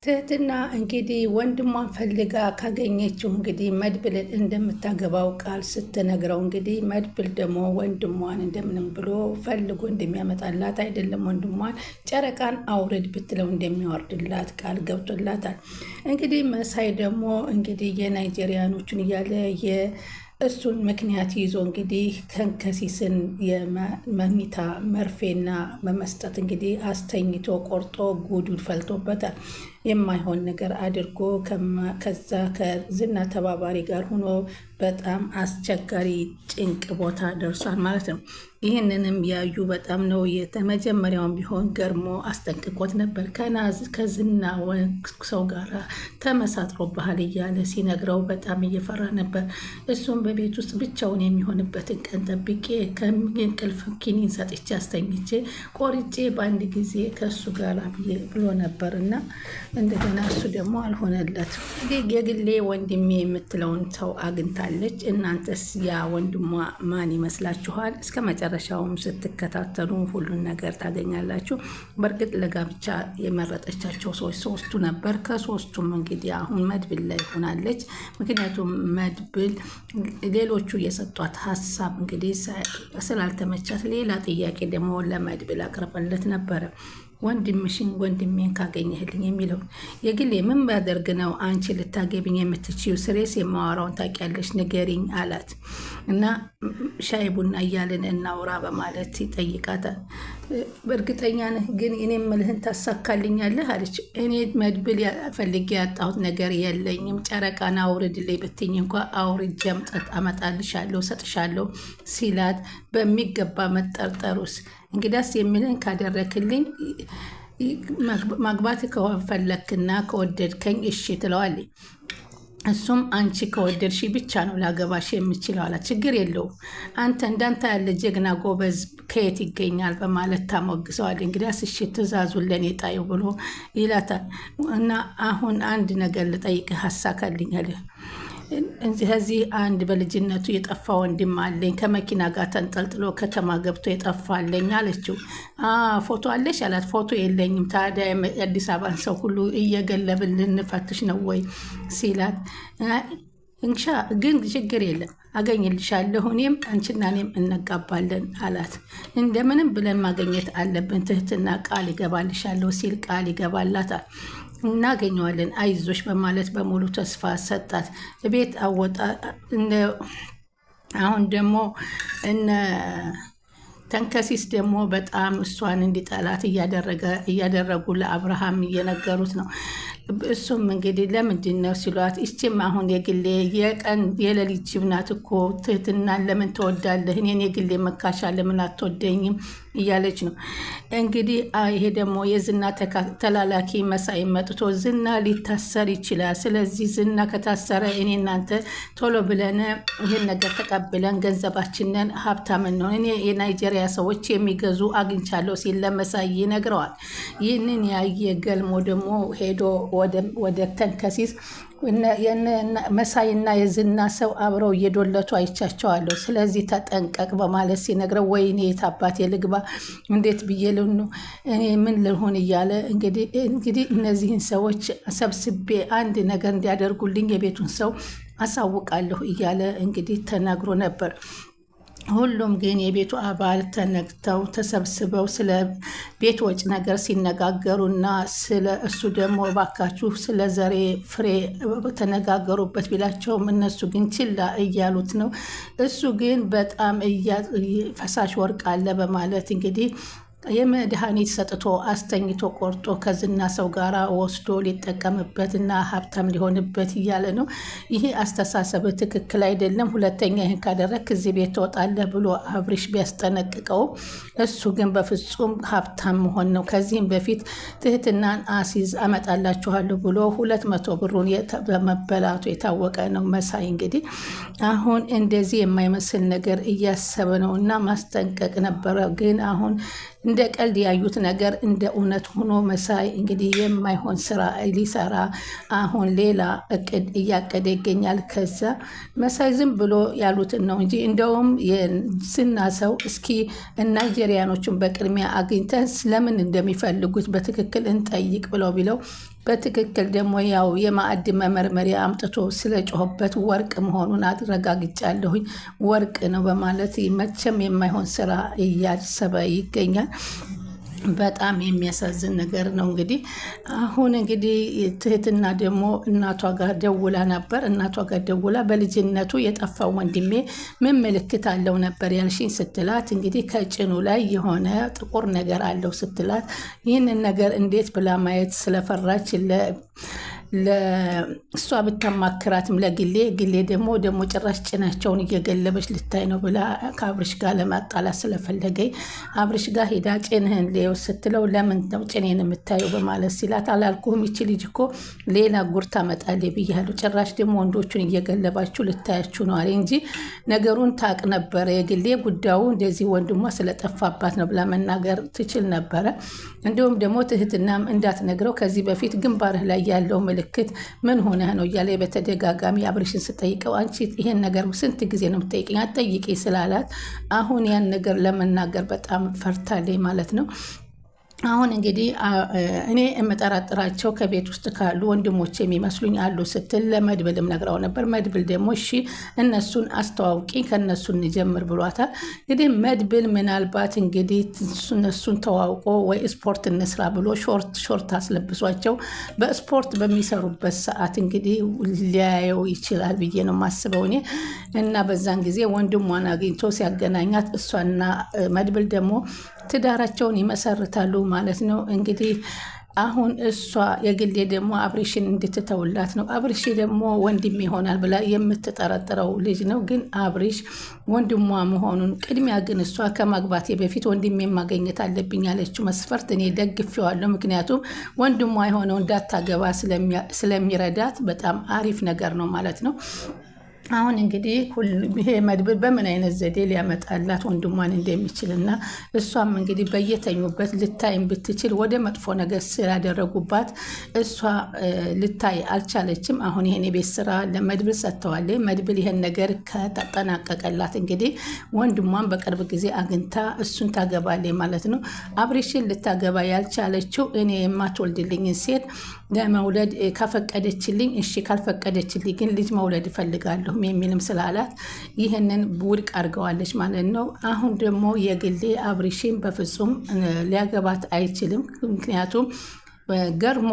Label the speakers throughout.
Speaker 1: ትህትና እንግዲህ ወንድሟን ፈልጋ ካገኘችው እንግዲህ መድብልን እንደምታገባው ቃል ስትነግረው እንግዲህ መድብል ደግሞ ወንድሟን እንደምንም ብሎ ፈልጎ እንደሚያመጣላት አይደለም ወንድሟን ጨረቃን አውርድ ብትለው እንደሚያወርድላት ቃል ገብቶላታል። እንግዲህ መሳይ ደግሞ እንግዲህ የናይጄሪያኖቹን እያለ እሱን ምክንያት ይዞ እንግዲህ ተንከሲስን የመኝታ መርፌና በመስጠት እንግዲህ አስተኝቶ ቆርጦ ጉዱን ፈልቶበታል። የማይሆን ነገር አድርጎ ከዛ ከዝና ተባባሪ ጋር ሆኖ በጣም አስቸጋሪ ጭንቅ ቦታ ደርሷል ማለት ነው። ይህንንም ያዩ በጣም ነው መጀመሪያውን ቢሆን ገርሞ አስጠንቅቆት ነበር። ከዝና ሰው ጋር ተመሳጥሮ ባህል እያለ ሲነግረው በጣም እየፈራ ነበር። እሱም በቤት ውስጥ ብቻውን የሚሆንበትን ቀን ጠብቄ ከእንቅልፍ ኪኒን ሰጥቼ አስተኝቼ ቆርጬ በአንድ ጊዜ ከእሱ ጋር ብሎ ነበር እና እንደገና እሱ ደግሞ አልሆነለት። የግሌ ወንድሜ የምትለውን ሰው አግኝታለች። እናንተስ ያ ወንድሟ ማን ይመስላችኋል? እስከ መጨረሻውም ስትከታተሉ ሁሉን ነገር ታገኛላችሁ። በእርግጥ ለጋብቻ የመረጠቻቸው ሰዎች ሶስቱ ነበር። ከሶስቱም እንግዲህ አሁን መድብል ላይ ሆናለች። ምክንያቱም መድብል ሌሎቹ የሰጧት ሀሳብ እንግዲህ ስላልተመቻት ሌላ ጥያቄ ደግሞ ለመድብል አቅርበለት ነበረ። ወንድምሽን ወንድሜን ካገኘህልኝ የሚለውን የግሌ ምን ባደርግ ነው አንቺ ልታገብኝ የምትችይው? ስሬስ የማወራውን ታውቂያለሽ፣ ንገሪኝ አላት እና ሻይ ቡና እያልን እናውራ በማለት ይጠይቃታል። በእርግጠኛ ነህ ግን እኔ የምልህን ታሳካልኛለህ አለች። እኔ መድብል ፈልጌ ያጣሁት ነገር የለኝም። ጨረቃን አውርድልኝ ብትኝ እንኳ አውርጄ አመጣልሻለሁ፣ ሰጥሻለሁ ሲላት በሚገባ መጠርጠሩስ እንግዳስ የሚልን ካደረክልኝ ማግባት ከፈለክና ከወደድከኝ እሺ ትለዋለች። እሱም አንቺ ከወደድሽ ብቻ ነው ላገባሽ የምችለው አላት። ችግር የለውም አንተ እንዳንተ ያለ ጀግና ጎበዝ ከየት ይገኛል በማለት ታሞግሰዋል። እንግዲያስ እሺ ትእዛዙን ለኔ ጣዩ ብሎ ይላታል። እና አሁን አንድ ነገር ልጠይቅህ አሳካልኛል። ከዚህ አንድ በልጅነቱ የጠፋ ወንድም አለኝ፣ ከመኪና ጋር ተንጠልጥሎ ከተማ ገብቶ የጠፋ አለኝ አለችው። ፎቶ አለሽ አላት። ፎቶ የለኝም። ታዲያ የአዲስ አበባን ሰው ሁሉ እየገለብን ልንፈትሽ ነው ወይ ሲላት፣ እንሻ ግን ችግር የለም አገኝልሻለሁ፣ እኔም አንቺና እኔም እንጋባለን አላት። እንደምንም ብለን ማግኘት አለብን፣ ትህትና ቃል ይገባልሻለሁ ሲል ቃል ይገባላታል። እናገኘዋለን አይዞሽ በማለት በሙሉ ተስፋ ሰጣት። ቤት አወጣ። አሁን ደግሞ ተንከሲስ ደግሞ በጣም እሷን እንዲጠላት እያደረጉ ለአብርሃም እየነገሩት ነው። እሱም እንግዲህ ለምንድን ነው ሲሏት፣ ይችም አሁን የግሌ የቀን የሌሊት ጅብ ናት እኮ ትህትናን ለምን ትወዳለህ? እኔን የግሌ መካሻ ለምን አትወደኝም እያለች ነው። እንግዲህ ይሄ ደግሞ የዝና ተላላኪ መሳይ መጥቶ ዝና ሊታሰር ይችላል። ስለዚህ ዝና ከታሰረ እኔ እናንተ ቶሎ ብለን ይህን ነገር ተቀብለን ገንዘባችንን ሀብታም ነው እኔ የናይጄሪያ ሰዎች የሚገዙ አግኝቻለሁ ሲል ለመሳይ ይነግረዋል። ይህንን ያየ ገልሞ ደግሞ ሄዶ ወደ ተንከሲስ መሳይና የዝና ሰው አብረው እየዶለቱ አይቻቸዋለሁ፣ ስለዚህ ተጠንቀቅ በማለት ሲነግረው ወይኔ የት አባቴ ልግባ፣ እንዴት ብዬ ልኑ እኔ ምን ልሆን እያለ እንግዲህ እነዚህን ሰዎች ሰብስቤ አንድ ነገር እንዲያደርጉልኝ የቤቱን ሰው አሳውቃለሁ እያለ እንግዲህ ተናግሮ ነበር። ሁሉም ግን የቤቱ አባል ተነግተው ተሰብስበው ስለ ቤት ወጭ ነገር ሲነጋገሩና ስለ እሱ ደግሞ እባካችሁ ስለ ዘሬ ፍሬ ተነጋገሩበት ቢላቸውም እነሱ ግን ችላ እያሉት ነው። እሱ ግን በጣም ፈሳሽ ወርቅ አለ በማለት እንግዲህ የመድኃኒት ሰጥቶ አስተኝቶ ቆርጦ ከዝና ሰው ጋር ወስዶ ሊጠቀምበትና ሀብታም ሊሆንበት እያለ ነው። ይሄ አስተሳሰብ ትክክል አይደለም፣ ሁለተኛ ይህን ካደረግ ከዚህ ቤት ትወጣለህ ብሎ አብሪሽ ቢያስጠነቅቀው እሱ ግን በፍጹም ሀብታም መሆን ነው። ከዚህም በፊት ትህትናን አሲዝ አመጣላችኋለሁ ብሎ 200 ብሩን በመበላቱ የታወቀ ነው። መሳይ እንግዲህ አሁን እንደዚህ የማይመስል ነገር እያሰበ ነው እና ማስጠንቀቅ ነበረ። ግን አሁን እንደ ቀልድ ያዩት ነገር እንደ እውነት ሆኖ መሳይ እንግዲህ የማይሆን ስራ ሊሰራ አሁን ሌላ እቅድ እያቀደ ይገኛል። ከዛ መሳይ ዝም ብሎ ያሉትን ነው እንጂ እንደውም የዝና ሰው እስኪ ናይጄሪያኖችን በቅድሚያ አግኝተን ስለምን እንደሚፈልጉት በትክክል እንጠይቅ ብለው በትክክል ደግሞ ያው የማዕድ መመርመሪያ አምጥቶ ስለ ጮኸበት ወርቅ መሆኑን አረጋግጫለሁኝ። ወርቅ ነው በማለት መቼም የማይሆን ስራ እያሰበ ይገኛል። በጣም የሚያሳዝን ነገር ነው። እንግዲህ አሁን እንግዲህ ትህትና ደግሞ እናቷ ጋር ደውላ ነበር። እናቷ ጋር ደውላ በልጅነቱ የጠፋው ወንድሜ ምን ምልክት አለው ነበር ያልሽኝ ስትላት፣ እንግዲህ ከጭኑ ላይ የሆነ ጥቁር ነገር አለው ስትላት፣ ይህንን ነገር እንዴት ብላ ማየት ስለፈራች ለእሷ ብታማክራትም ግሌ ደግሞ ጭራሽ ጭናቸውን እየገለበች ልታይ ነው ብላ ከአብርሽ ጋር ለማጣላት ስለፈለገኝ አብርሽ ጋር ሄዳ ጭንህን ሌው ስትለው ለምን ነው ጭኔን የምታየው በማለት ሲላት፣ አላልኩህም ይቺ ልጅ እኮ ሌላ ጉር ታመጣለች ብያለሁ። ጭራሽ ደግሞ ወንዶቹን እየገለባችሁ ልታያችሁ ነው አለ እንጂ ነገሩን ታቅ ነበረ። የግሌ ጉዳዩ እንደዚህ ወንድሟ ስለጠፋባት ነው ብላ መናገር ትችል ነበረ። እንዲሁም ደግሞ ትህትናም እንዳትነግረው ከዚህ በፊት ግንባርህ ላይ ያለው ምልክት ምን ሆነህ ነው እያለ በተደጋጋሚ አብርሽን ስጠይቀው፣ አንቺ ይሄን ነገር ስንት ጊዜ ነው የምትጠይቀኝ? አትጠይቂ ስላላት አሁን ያን ነገር ለመናገር በጣም ፈርታለች ማለት ነው። አሁን እንግዲህ እኔ የምጠራጥራቸው ከቤት ውስጥ ካሉ ወንድሞች የሚመስሉኝ አሉ ስትል ለመድብልም ነግረው ነበር። መድብል ደግሞ እሺ እነሱን አስተዋውቂ ከነሱ እንጀምር ብሏታል። እንግዲህ መድብል ምናልባት እንግዲህ እነሱን ተዋውቆ ወይ ስፖርት እንስራ ብሎ ሾርት አስለብሷቸው በስፖርት በሚሰሩበት ሰዓት እንግዲህ ሊያየው ይችላል ብዬ ነው የማስበው እኔ እና በዛን ጊዜ ወንድሟን አግኝቶ ሲያገናኛት እሷና መድብል ደግሞ ትዳራቸውን ይመሰርታሉ ማለት ነው። እንግዲህ አሁን እሷ የግሌ ደግሞ አብርሽን እንድትተውላት ነው። አብርሽ ደግሞ ወንድሜ ይሆናል ብላ የምትጠረጥረው ልጅ ነው። ግን አብርሽ ወንድሟ መሆኑን ቅድሚያ ግን እሷ ከማግባቴ በፊት ወንድሜ ማገኘት አለብኝ ያለችው መስፈርት እኔ ደግፌዋለሁ። ምክንያቱም ወንድሟ የሆነው እንዳታገባ ስለሚረዳት በጣም አሪፍ ነገር ነው ማለት ነው። አሁን እንግዲህ ይሄ መድብል በምን አይነት ዘዴ ሊያመጣላት ወንድሟን እንደሚችልና እሷም እንግዲህ በየተኙበት ልታይም ብትችል ወደ መጥፎ ነገር ስላደረጉባት እሷ ልታይ አልቻለችም። አሁን ይሄን የቤት ስራ ለመድብል ሰጥተዋል። መድብል ይሄን ነገር ከተጠናቀቀላት እንግዲህ ወንድሟን በቅርብ ጊዜ አግኝታ እሱን ታገባለች ማለት ነው። አብርሽን ልታገባ ያልቻለችው እኔ የማትወልድልኝን ሴት ለመውለድ ከፈቀደችልኝ እሺ፣ ካልፈቀደችልኝ ግን ልጅ መውለድ እፈልጋለሁ የሚልም ስላላት ይህንን ውድቅ አድርገዋለች ማለት ነው። አሁን ደግሞ የግሌ አብርሽን በፍጹም ሊያገባት አይችልም። ምክንያቱም ገርሞ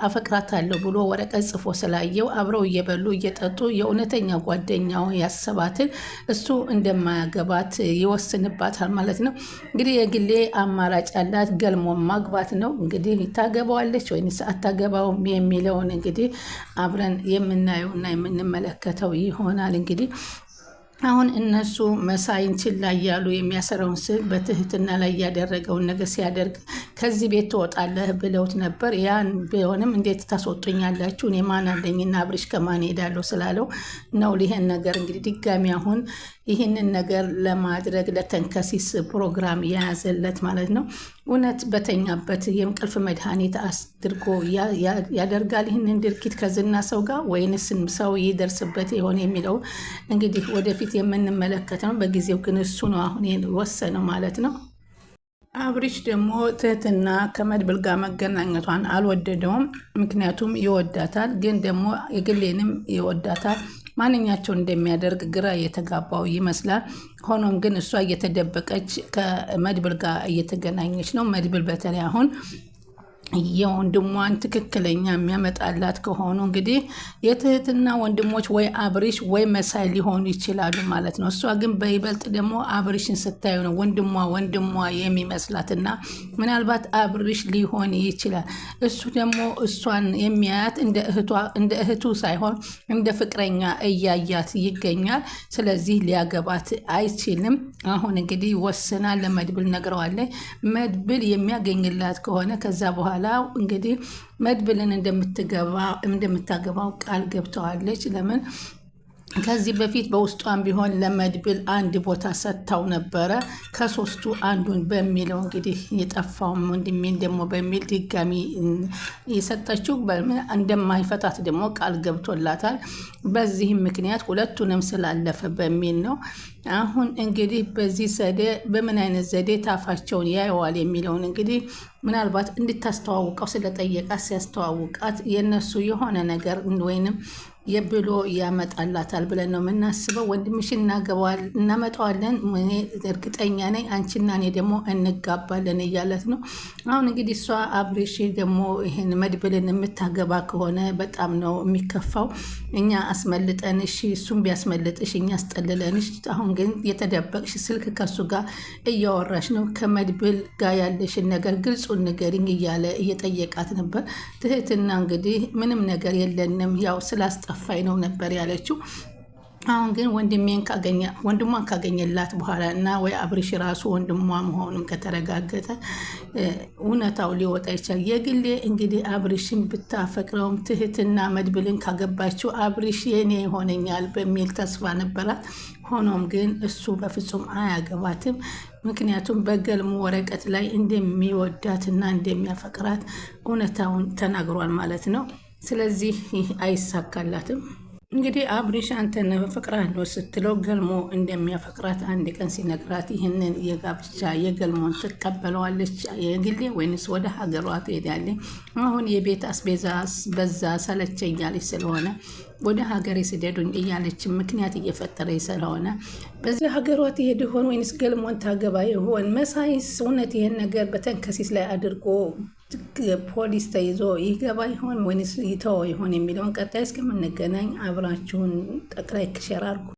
Speaker 1: አፈቅራታለሁ ብሎ ወረቀት ጽፎ ስላየው አብረው እየበሉ እየጠጡ የእውነተኛ ጓደኛው ያሰባትን እሱ እንደማያገባት ይወስንባታል ማለት ነው። እንግዲህ የግሌ አማራጭ ያላት ገልሞ ማግባት ነው። እንግዲህ ታገባዋለች ወይንስ አታገባውም የሚለውን እንግዲህ አብረን የምናየውና የምንመለከተው ይሆናል። እንግዲህ አሁን እነሱ መሳይን ችላ እያሉ የሚያሰረውን ስል በትህትና ላይ ያደረገውን ነገር ሲያደርግ ከዚህ ቤት ትወጣለህ ብለውት ነበር። ያን ቢሆንም እንዴት ታስወጡኛላችሁ? እኔ ማን አለኝና አብርሽ ከማን ሄዳለሁ ስላለው ነው ይሄን ነገር እንግዲህ ድጋሚ አሁን ይህንን ነገር ለማድረግ ለተንከሲስ ፕሮግራም የያዘለት ማለት ነው። እውነት በተኛበት የእንቅልፍ መድኃኒት አስድርጎ ያደርጋል ይህንን ድርጊት ከዝና ሰው ጋር ወይንስ ሰው ይደርስበት የሆነ የሚለው እንግዲህ ወደፊት የምንመለከት ነው። በጊዜው ግን እሱ ነው አሁን ወሰነው ማለት ነው። አብርሽ ደግሞ ትህትና ከመድብል ጋር መገናኘቷን አልወደደውም። ምክንያቱም ይወዳታል፣ ግን ደግሞ የግሌንም ይወዳታል። ማንኛቸውን እንደሚያደርግ ግራ እየተጋባው ይመስላል። ሆኖም ግን እሷ እየተደበቀች ከመድብል ጋር እየተገናኘች ነው። መድብል በተለይ አሁን የወንድሟን ትክክለኛ የሚያመጣላት ከሆኑ እንግዲህ የትህትና ወንድሞች ወይ አብርሽ ወይ መሳይ ሊሆኑ ይችላሉ ማለት ነው። እሷ ግን በይበልጥ ደግሞ አብርሽን ስታዩ ነው ወንድሟ የሚመስላትና ምናልባት አብርሽ ሊሆን ይችላል። እሱ ደግሞ እሷን የሚያያት እንደ እህቱ ሳይሆን እንደ ፍቅረኛ እያያት ይገኛል። ስለዚህ ሊያገባት አይችልም። አሁን እንግዲህ ወስና ለመድብል ነግረዋለች። መድብል የሚያገኝላት ከሆነ ከዛ በኋላ እንግዲህ መድብልን እንደምታገባው ቃል ገብተዋለች። ለምን ከዚህ በፊት በውስጧን ቢሆን ለመድብል አንድ ቦታ ሰጥታው ነበረ። ከሶስቱ አንዱን በሚለው እንግዲህ የጠፋውን ወንድሜን ደግሞ በሚል ድጋሚ የሰጠችው እንደማይፈታት ደግሞ ቃል ገብቶላታል። በዚህም ምክንያት ሁለቱንም ስላለፈ በሚል ነው። አሁን እንግዲህ በዚህ ዘዴ በምን አይነት ዘዴ ታፋቸውን ያየዋል የሚለውን እንግዲህ ምናልባት እንድታስተዋውቀው ስለጠየቃት ሲያስተዋውቃት የነሱ የሆነ ነገር ወይንም የብሎ ያመጣላታል ብለን ነው የምናስበው። ወንድምሽ እናመጣዋለን፣ እኔ እርግጠኛ ነኝ፣ አንቺና እኔ ደግሞ እንጋባለን እያለት ነው። አሁን እንግዲህ እሷ አብሬሽ ደግሞ ይህን መድብልን የምታገባ ከሆነ በጣም ነው የሚከፋው። እኛ አስመልጠንሽ እሱም ቢያስመልጥሽ እኛ አስጠልለንሽ፣ አሁን ግን የተደበቅሽ ስልክ ከሱ ጋር እያወራሽ ነው፣ ከመድብል ጋር ያለሽን ነገር ግልጹን ንገሪኝ እያለ እየጠየቃት ነበር። ትህትና እንግዲህ ምንም ነገር የለንም ያው ስላስጠፋኝ ነው ነበር ያለችው። አሁን ግን ወንድሟን ካገኘላት በኋላ እና ወይ አብርሽ ራሱ ወንድሟ መሆኑን ከተረጋገጠ እውነታው ሊወጣ ይችላል። የግሌ እንግዲህ አብርሽን ብታፈቅረውም ትህትና መድብልን ካገባችው አብርሽ የኔ ይሆነኛል በሚል ተስፋ ነበራት። ሆኖም ግን እሱ በፍጹም አያገባትም። ምክንያቱም በገልሙ ወረቀት ላይ እንደሚወዳትና እንደሚያፈቅራት እውነታውን ተናግሯል ማለት ነው። ስለዚህ አይሳካላትም። እንግዲህ አብርሽ አንተን በፍቅራለሁ ስትለው ገልሞ እንደሚያፈቅራት አንድ ቀን ሲነግራት ይህንን የጋብቻ የገልሞን ትቀበለዋለች የግሌ ወይንስ ወደ ሀገሯ ትሄዳለች? አሁን የቤት አስቤዛ በዛ ሰለቸኝ እያለች ስለሆነ ወደ ሀገሬ ስደዱኝ እያለች ምክንያት እየፈጠረች ስለሆነ በዚህ ሀገሯ ትሄድ ይሆን ወይንስ ገልሞን ታገባ ይሆን? መሳይስ እውነት ይህን ነገር በተንከሲስ ላይ አድርጎ ፖሊስ ተይዞ ይገባ ይሆን ወይንስ ይተወው ይሆን የሚለውን ቀጣይ እስከምንገናኝ አብራችሁን ጠቅላይ ክሸር አድርጉ።